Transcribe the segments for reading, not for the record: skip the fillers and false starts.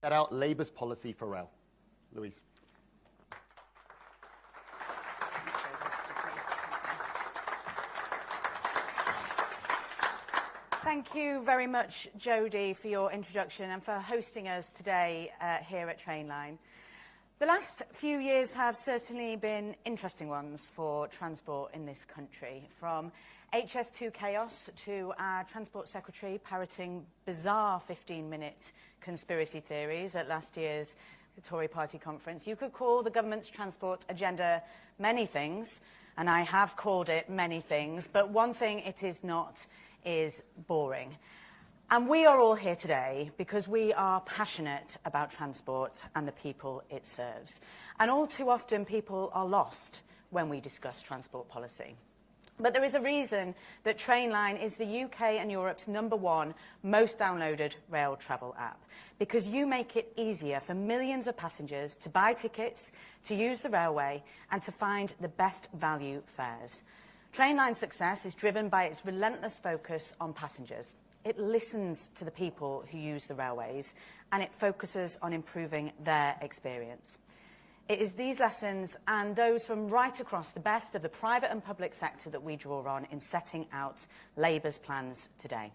set out Labour's policy for rail. Louise. Thank you very much, Jodie, for your introduction and for hosting us today here at Trainline. The last few years have certainly been interesting ones for transport in this country, from HS2 chaos to our Transport Secretary parroting bizarre 15-minute conspiracy theories at last year's Tory party conference. You could call the government's transport agenda many things, and I have called it many things, but one thing it is not is boring. And we are all here today because we are passionate about transport and the people it serves. And all too often people are lost when we discuss transport policy. But there is a reason that Trainline is the UK and Europe's #1 most downloaded rail travel app. Because you make it easier for millions of passengers to buy tickets, to use the railway, and to find the best value fares. Trainline's success is driven by its relentless focus on passengers. It listens to the people who use the railways, and it focuses on improving their experience. It is these lessons and those from right across the best of the private and public sector that we draw on in setting out Labour's plans today.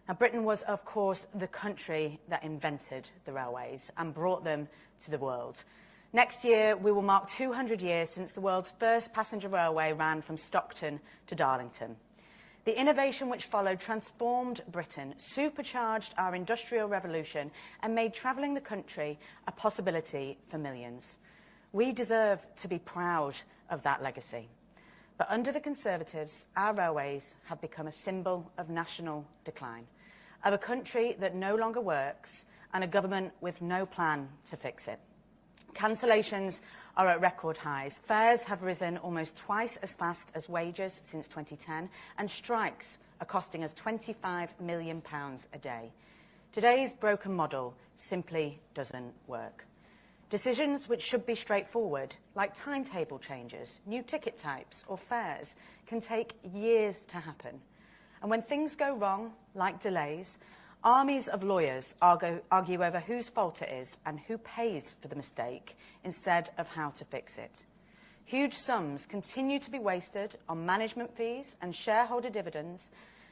Now, Britain was, of course, the country that invented the railways and brought them to the world. Next year, we will mark 200 years since the world's first passenger railway ran from Stockton to Darlington. The innovation which followed transformed Britain, supercharged our industrial revolution, and made travelling the country a possibility for millions. We deserve to be proud of that legacy. But under the Conservatives, our railways have become a symbol of national decline, of a country that no longer works, and a government with no plan to fix it. Cancellations are at record highs. Fares have risen almost twice as fast as wages since 2010, and strikes are costing us £25 million a day. Today's broken model simply doesn't work. Decisions which should be straightforward, like timetable changes, new ticket types or fares, can take years to happen. And when things go wrong, like delays, armies of lawyers argue over whose fault it is and who pays for the mistake instead of how to fix it. Huge sums continue to be wasted on management fees and shareholder dividends,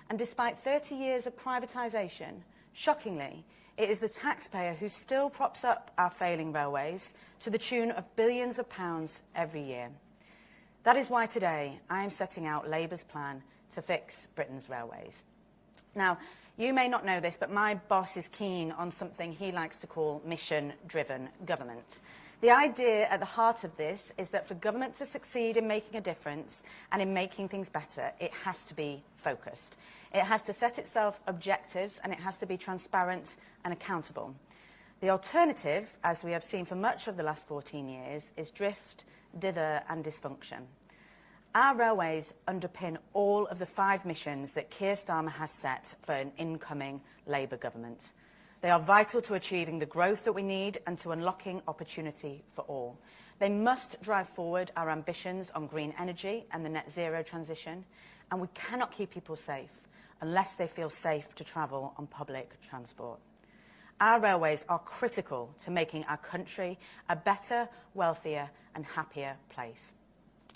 and despite 30 years of privatisation, shockingly, it is the taxpayer who still props up our failing railways to the tune of billions of pounds every year. That is why today I am setting out Labour's plan to fix Britain's railways. Now, you may not know this, but my boss is keen on something he likes to call mission-driven government. The idea at the heart of this is that for government to succeed in making a difference and in making things better, it has to be focused. It has to set itself objectives, and it has to be transparent and accountable. The alternative, as we have seen for much of the last 14 years, is drift, dither and dysfunction. Our railways underpin all of the 5 missions that Keir Starmer has set for an incoming Labour government. They are vital to achieving the growth that we need and to unlocking opportunity for all. They must drive forward our ambitions on green energy and the net zero transition, and we cannot keep people safe unless they feel safe to travel on public transport. Our railways are critical to making our country a better, wealthier and happier place.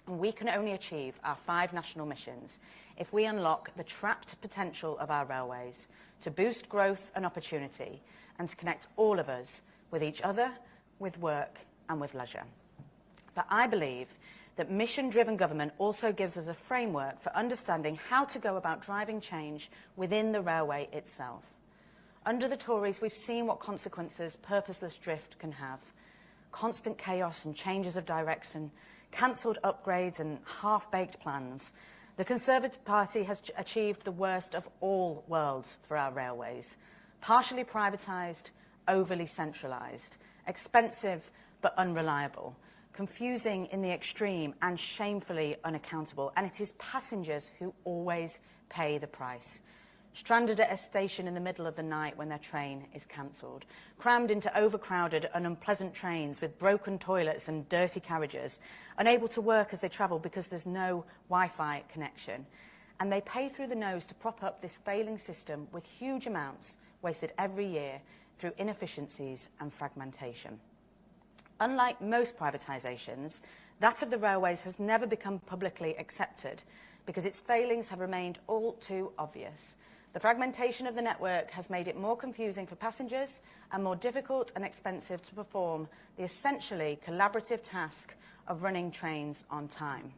And we can only achieve our 5 national missions if we unlock the trapped potential of our railways to boost growth and opportunity and to connect all of us with each other, with work and with leisure. But I believe that mission-driven government also gives us a framework for understanding how to go about driving change within the railway itself. Under the Tories, we've seen what consequences purposeless drift can have. Constant chaos and changes of direction, cancelled upgrades and half-baked plans. The Conservative Party has achieved the worst of all worlds for our railways. Partially privatised, overly centralised, expensive but unreliable, confusing in the extreme and shamefully unaccountable. And it is passengers who always pay the price. Stranded at a station in the middle of the night when their train is cancelled, crammed into overcrowded and unpleasant trains with broken toilets and dirty carriages, unable to work as they travel because there's no Wi-Fi connection. And they pay through the nose to prop up this failing system with huge amounts wasted every year through inefficiencies and fragmentation. Unlike most privatisations, that of the railways has never become publicly accepted because its failings have remained all too obvious. The fragmentation of the network has made it more confusing for passengers and more difficult and expensive to perform the essentially collaborative task of running trains on time.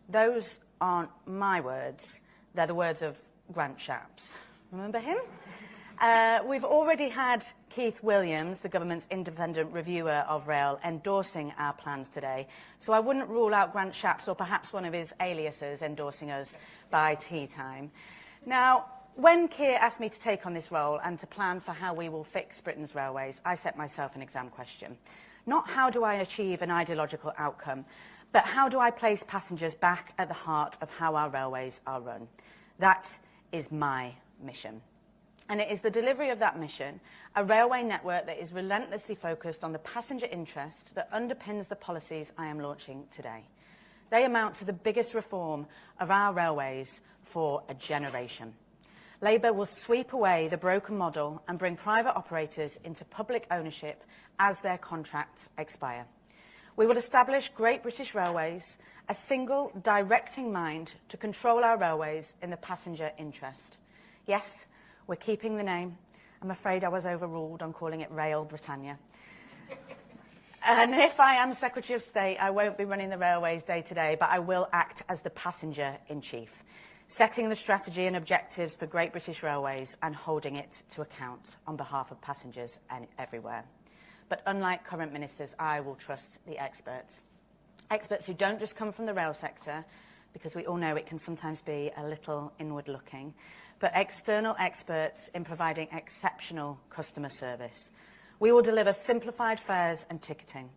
Those aren't my words, they're the words of Grant Shapps. Remember him? We've already had Keith Williams, the government's independent reviewer of rail, endorsing our plans today. So I wouldn't rule out Grant Shapps or perhaps one of his aliases endorsing us by tea time. Now, when Keir asked me to take on this role and to plan for how we will fix Britain's railways, I set myself an exam question. Not how do I achieve an ideological outcome, but how do I place passengers back at the heart of how our railways are run? That is my mission. And it is the delivery of that mission, a railway network that is relentlessly focused on the passenger interest, that underpins the policies I am launching today. They amount to the biggest reform of our railways for a generation. Labour will sweep away the broken model and bring private operators into public ownership as their contracts expire. We will establish Great British Railways, a single directing mind to control our railways in the passenger interest. Yes, we're keeping the name. I'm afraid I was overruled on calling it Rail Britannia. And if I am Secretary of State, I won't be running the railways day to day, but I will act as the passenger-in-chief, setting the strategy and objectives for Great British Railways and holding it to account on behalf of passengers and everywhere. But unlike current ministers, I will trust the experts. Experts who don't just come from the rail sector, because we all know it can sometimes be a little inward-looking, but external experts in providing exceptional customer service. We will deliver simplified fares and ticketing,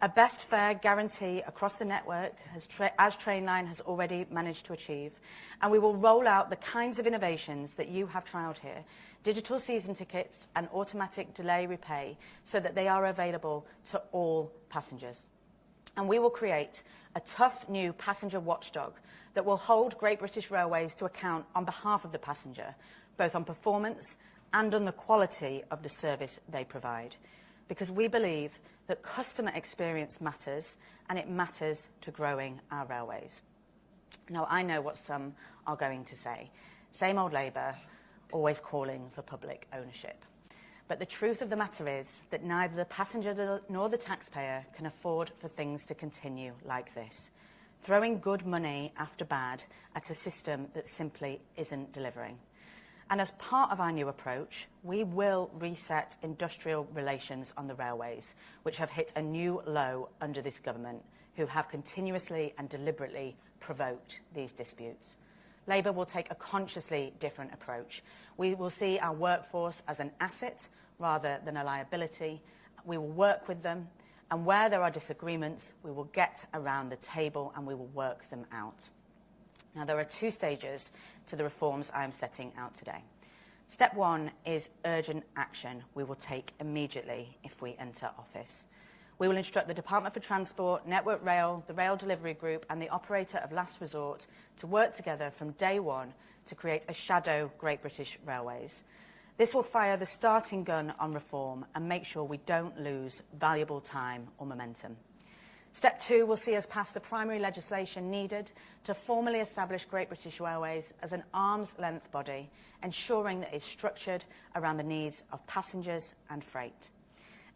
a best fare guarantee across the network, as Trainline has already managed to achieve, and we will roll out the kinds of innovations that you have trialled here, digital season tickets and automatic delay repay, so that they are available to all passengers. And we will create a tough new passenger watchdog that will hold Great British Railways to account on behalf of the passenger, both on performance and on the quality of the service they provide. Because we believe that customer experience matters, and it matters to growing our railways. Now, I know what some are going to say. Same old Labour, always calling for public ownership. But the truth of the matter is that neither the passenger nor the taxpayer can afford for things to continue like this, throwing good money after bad at a system that simply isn't delivering. And as part of our new approach, we will reset industrial relations on the railways, which have hit a new low under this government, who have continuously and deliberately provoked these disputes. Labour will take a consciously different approach. We will see our workforce as an asset rather than a liability. We will work with them, and where there are disagreements, we will get around the table and we will work them out. Now, there are two stages to the reforms I am setting out today. Step one is urgent action we will take immediately if we enter office. We will instruct the Department for Transport, Network Rail, the Rail Delivery Group and the operator of last resort to work together from day one to create a shadow Great British Railways. This will fire the starting gun on reform and make sure we don't lose valuable time or momentum. Step two will see us pass the primary legislation needed to formally establish Great British Railways as an arm's-length body, ensuring that it's structured around the needs of passengers and freight.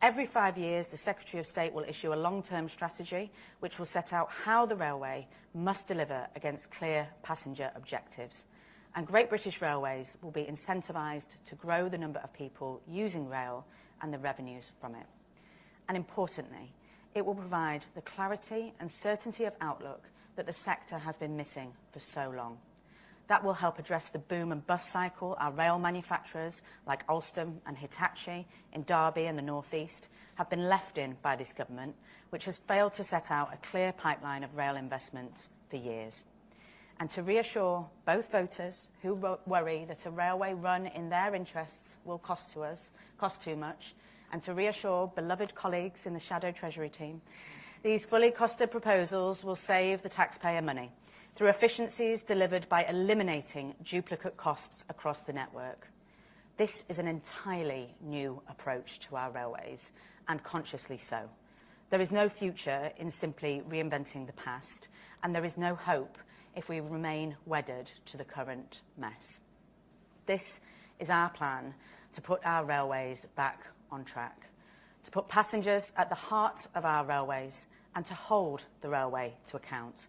Every 5 years, the Secretary of State will issue a long-term strategy which will set out how the railway must deliver against clear passenger objectives. And Great British Railways will be incentivised to grow the number of people using rail and the revenues from it. And importantly, it will provide the clarity and certainty of outlook that the sector has been missing for so long. That will help address the boom and bust cycle our rail manufacturers like Alstom and Hitachi in Derby and the North East have been left in by this government, which has failed to set out a clear pipeline of rail investments for years. And to reassure both voters who worry that a railway run in their interests will cost too much, and to reassure beloved colleagues in the Shadow Treasury team, these fully costed proposals will save the taxpayer money through efficiencies delivered by eliminating duplicate costs across the network. This is an entirely new approach to our railways, and consciously so. There is no future in simply reinventing the past, and there is no hope if we remain wedded to the current mess. This is our plan to put our railways back on track, to put passengers at the heart of our railways and to hold the railway to account,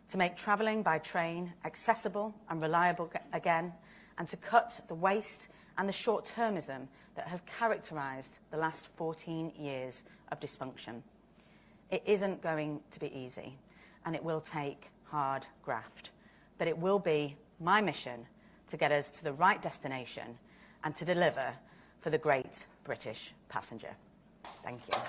to make travelling by train accessible and reliable again, and to cut the waste and the short-termism that has characterised the last 14 years of dysfunction. It isn't going to be easy, and it will take hard graft, but it will be my mission to get us to the right destination and to deliver for the great British passenger. Thank you.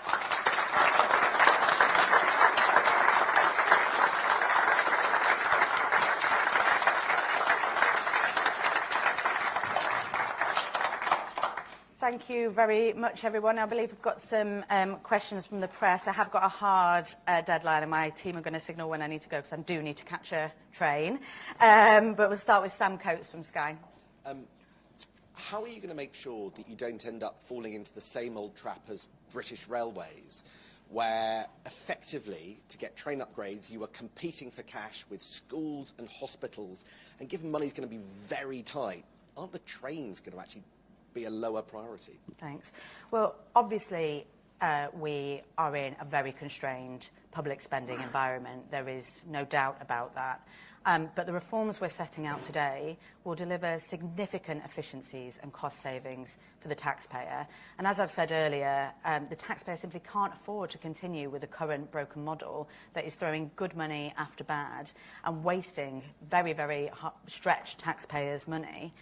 Thank you very much, everyone. I believe we've got some questions from the press. I have got a hard deadline, and my team are going to signal when I need to go, because I do need to catch a train. But we'll start with Sam Coates from Sky. How are you going to make sure that you don't end up falling into the same old trap as British Railways, where effectively, to get train upgrades, you are competing for cash with schools and hospitals, and given money's going to be very tight, aren't the trains going to actually be a lower priority? Thanks. Well, obviously, we are in a very constrained public spending environment. There is no doubt about that. But the reforms we're setting out today will deliver significant efficiencies and cost savings for the taxpayer. And as I've said earlier, the taxpayer simply can't afford to continue with the current broken model that is throwing good money after bad and wasting very, very stretched taxpayers' money.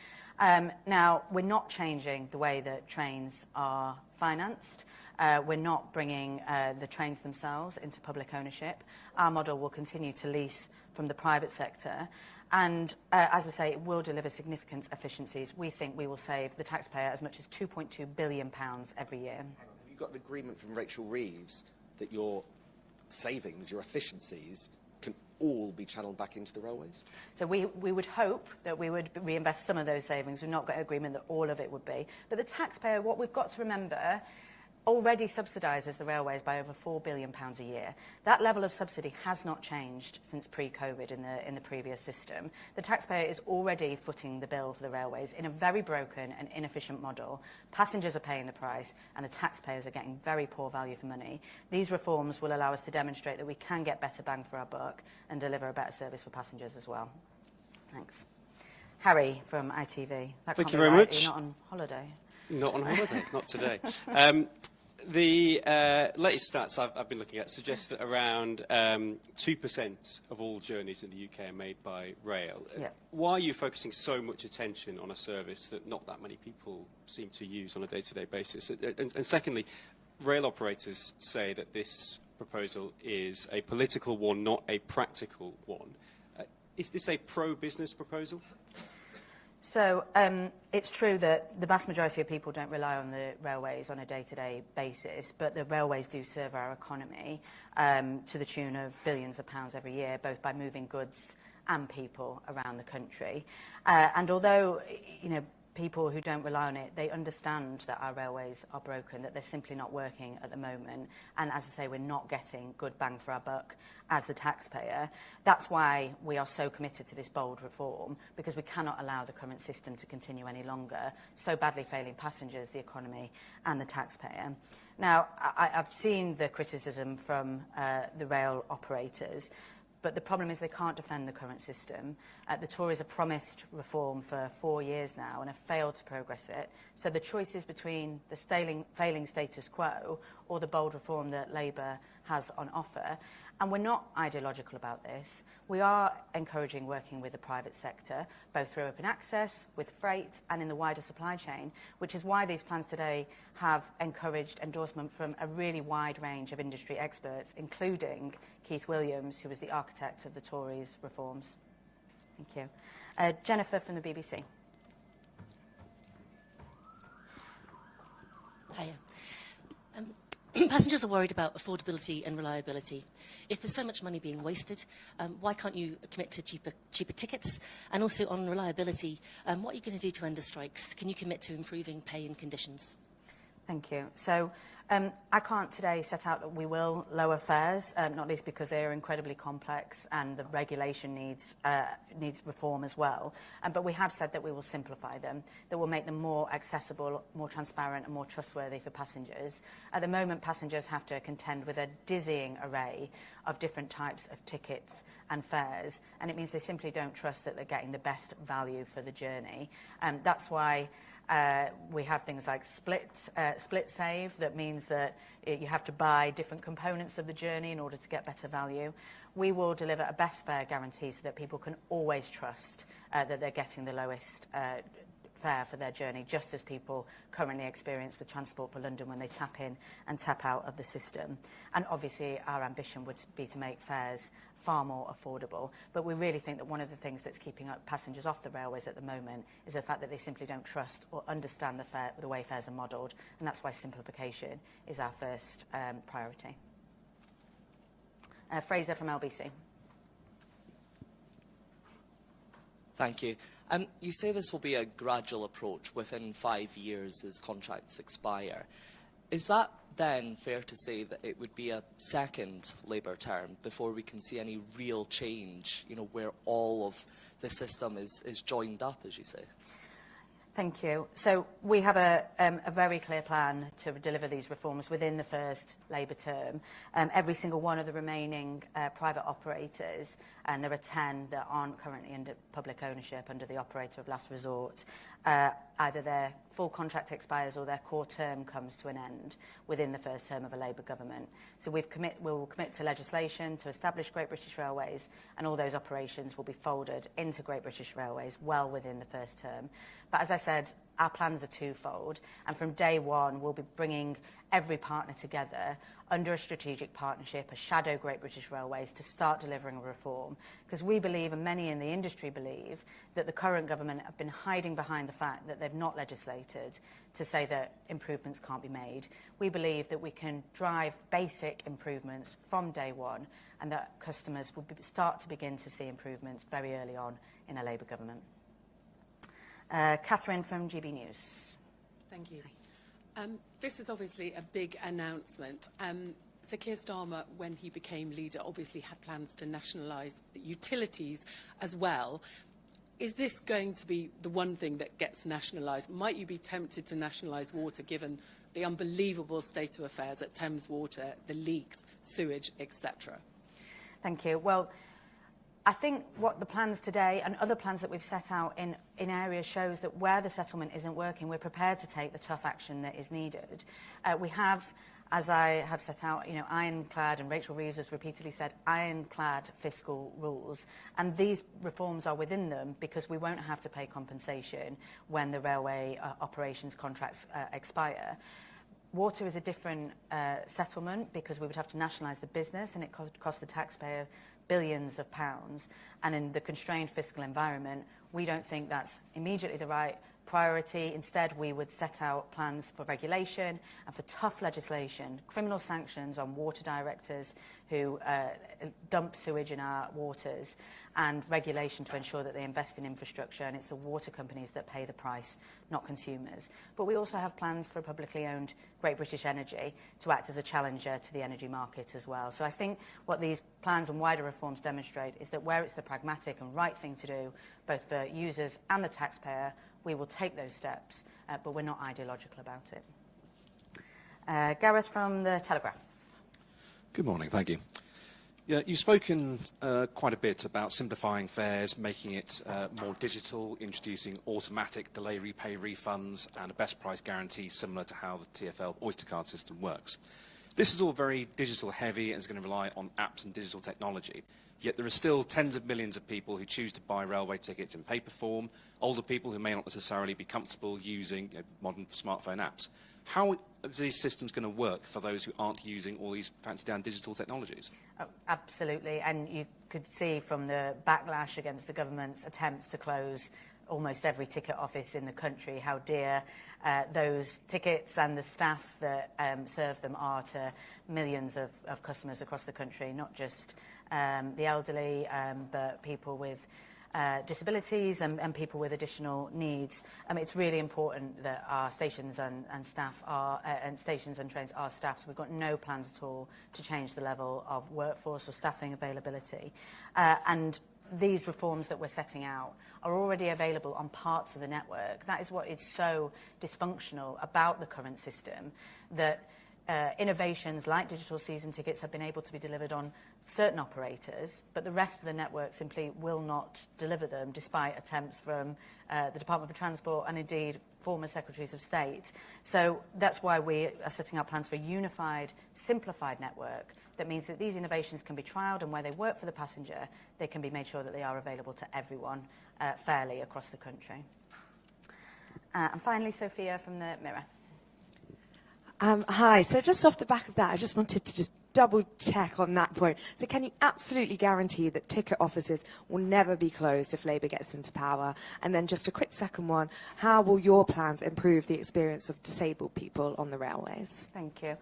Now, we're not changing the way that trains are financed. We're not bringing the trains themselves into public ownership. Our model will continue to lease from the private sector. And as I say, it will deliver significant efficiencies. We think we will save the taxpayer as much as £2.2 billion every year. Have you got an agreement from Rachel Reeves that your savings, your efficiencies, can all be channeled back into the railways? So we would hope that we would reinvest some of those savings. We've not got an agreement that all of it would be. But the taxpayer, what we've got to remember, already subsidises the railways by over £4 billion a year. That level of subsidy has not changed since pre-COVID in the previous system. The taxpayer is already footing the bill for the railways in a very broken and inefficient model. Passengers are paying the price, and the taxpayers are getting very poor value for money. These reforms will allow us to demonstrate that we can get better bang for our buck and deliver a better service for passengers as well. Thanks. Harry from ITV. Thank you very much. You're not on holiday. Not on holiday, not today. The latest stats I've been looking at suggest that around 2% of all journeys in the UK are made by rail. Yeah. Why are you focusing so much attention on a service that not that many people seem to use on a day-to-day basis? And secondly, rail operators say that this proposal is a political one, not a practical one. Is this a pro-business proposal? So it's true that the vast majority of people don't rely on the railways on a day-to-day basis, but the railways do serve our economy to the tune of billions of pounds every year, both by moving goods and people around the country. And although, you know, people who don't rely on it, they understand that our railways are broken, that they're simply not working at the moment. And as I say, we're not getting good bang for our buck as the taxpayer. That's why we are so committed to this bold reform, because we cannot allow the current system to continue any longer, so badly failing passengers, the economy and the taxpayer. Now, I've seen the criticism from the rail operators, but the problem is they can't defend the current system. The Tories have promised reform for 4 years now and have failed to progress it. So the choice is between the failing status quo or the bold reform that Labour has on offer. And we're not ideological about this. We are encouraging working with the private sector, both through open access, with freight, and in the wider supply chain, which is why these plans today have encouraged endorsement from a really wide range of industry experts, including Keith Williams, who was the architect of the Tories' reforms. Thank you. Jennifer from the BBC. Hiya. Passengers are worried about affordability and reliability. If there's so much money being wasted, why can't you commit to cheaper tickets? And also on reliability, what are you going to do to end the strikes? Can you commit to improving pay and conditions? Thank you. So I can't today set out that we will lower fares, not least because they are incredibly complex and the regulation needs reform as well. But we have said that we will simplify them, that will make them more accessible, more transparent and more trustworthy for passengers. At the moment, passengers have to contend with a dizzying array of different types of tickets and fares, and it means they simply don't trust that they're getting the best value for the journey. That's why we have things like split save. That means that you have to buy different components of the journey in order to get better value. We will deliver a best fare guarantee so that people can always trust that they're getting the lowest fare for their journey, just as people currently experience with Transport for London when they tap in and tap out of the system. And obviously our ambition would be to make fares far more affordable. But we really think that one of the things that's keeping up passengers off the railways at the moment is the fact that they simply don't trust or understand the way fares are modelled, and that's why simplification is our first priority. Fraser from LBC. Thank you. You say this will be a gradual approach within 5 years as contracts expire. Is that then fair to say that it would be a second Labour term before we can see any real change, you know, where all of the system is joined up, as you say? Thank you. So we have a very clear plan to deliver these reforms within the first Labour term. Every single one of the remaining private operators, and there are 10 that aren't currently under public ownership under the operator of last resort, either their full contract expires or their core term comes to an end within the first term of a Labour government. So we'll commit to legislation to establish Great British Railways, and all those operations will be folded into Great British Railways well within the first term. But as I said, our plans are twofold, and from day one we'll be bringing every partner together under a strategic partnership, a shadow Great British Railways, to start delivering a reform. Because we believe, and many in the industry believe, that the current government have been hiding behind the fact that they've not legislated to say that improvements can't be made. We believe that we can drive basic improvements from day one, and that customers will start to begin to see improvements very early on in a Labour government. Catherine from GB News. Thank you. This is obviously a big announcement. Sir Keir Starmer, when he became leader, obviously had plans to nationalise utilities as well. Is this going to be the one thing that gets nationalised? Might you be tempted to nationalise water, given the unbelievable state of affairs at Thames Water, the leaks, sewage, etc.? Thank you. Well, I think what the plans today and other plans that we've set out in areas shows that where the settlement isn't working, we're prepared to take the tough action that is needed. We have, as I have set out, you know, ironclad, and Rachel Reeves has repeatedly said, ironclad fiscal rules. And these reforms are within them because we won't have to pay compensation when the railway operations contracts expire. Water is a different settlement because we would have to nationalise the business, and it could cost the taxpayer billions of pounds. And in the constrained fiscal environment, we don't think that's immediately the right priority. Instead, we would set out plans for regulation and for tough legislation, criminal sanctions on water directors who dump sewage in our waters, and regulation to ensure that they invest in infrastructure, and it's the water companies that pay the price, not consumers. But we also have plans for publicly owned Great British Energy to act as a challenger to the energy market as well. So I think what these plans and wider reforms demonstrate is that where it's the pragmatic and right thing to do, both for users and the taxpayer, we will take those steps, but we're not ideological about it. Gareth from The Telegraph. Good morning, thank you. Yeah, you've spoken quite a bit about simplifying fares, making it more digital, introducing automatic delay repay refunds and a best price guarantee similar to how the TfL Oyster card system works. This is all very digital heavy and is going to rely on apps and digital technology. Yet there are still tens of millions of people who choose to buy railway tickets in paper form, older people who may not necessarily be comfortable using modern smartphone apps. How are these systems going to work for those who aren't using all these fancy-down digital technologies? Oh, absolutely, and you could see from the backlash against the government's attempts to close almost every ticket office in the country how dear those tickets and the staff that serve them are to millions of customers across the country, not just the elderly, but people with disabilities and people with additional needs. It's really important that our stations and staff are, and stations and trains are staffed. So we've got no plans at all to change the level of workforce or staffing availability. And these reforms that we're setting out are already available on parts of the network. That is what is so dysfunctional about the current system, that innovations like digital season tickets have been able to be delivered on certain operators, but the rest of the network simply will not deliver them, despite attempts from the Department for Transport and indeed former Secretaries of State. So that's why we are setting up plans for a unified, simplified network that means that these innovations can be trialled, and where they work for the passenger, they can be made sure that they are available to everyone fairly across the country. And finally, Sophia from the Mirror. Hi. So just off the back of that, I just wanted to just double check on that point. So can you absolutely guarantee that ticket offices will never be closed if Labour gets into power? And then just a quick second one, how will your plans improve the experience of disabled people on the railways? Thank you.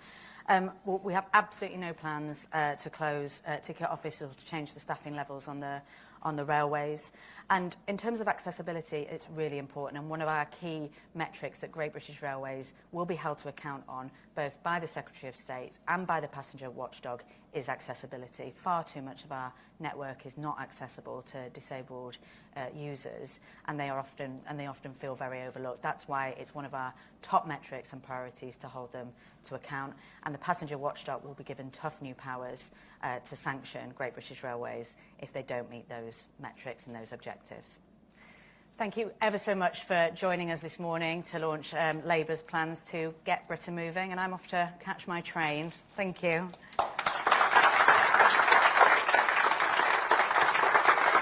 Well, we have absolutely no plans to close ticket offices or to change the staffing levels on the railways. And in terms of accessibility, it's really important, and one of our key metrics that Great British Railways will be held to account on, both by the Secretary of State and by the passenger watchdog, is accessibility. Far too much of our network is not accessible to disabled users, and they often feel very overlooked. That's why it's one of our top metrics and priorities to hold them to account. And the passenger watchdog will be given tough new powers to sanction Great British Railways if they don't meet those metrics and those objectives. Thank you ever so much for joining us this morning to launch Labour's plans to get Britain moving, and I'm off to catch my train. Thank you.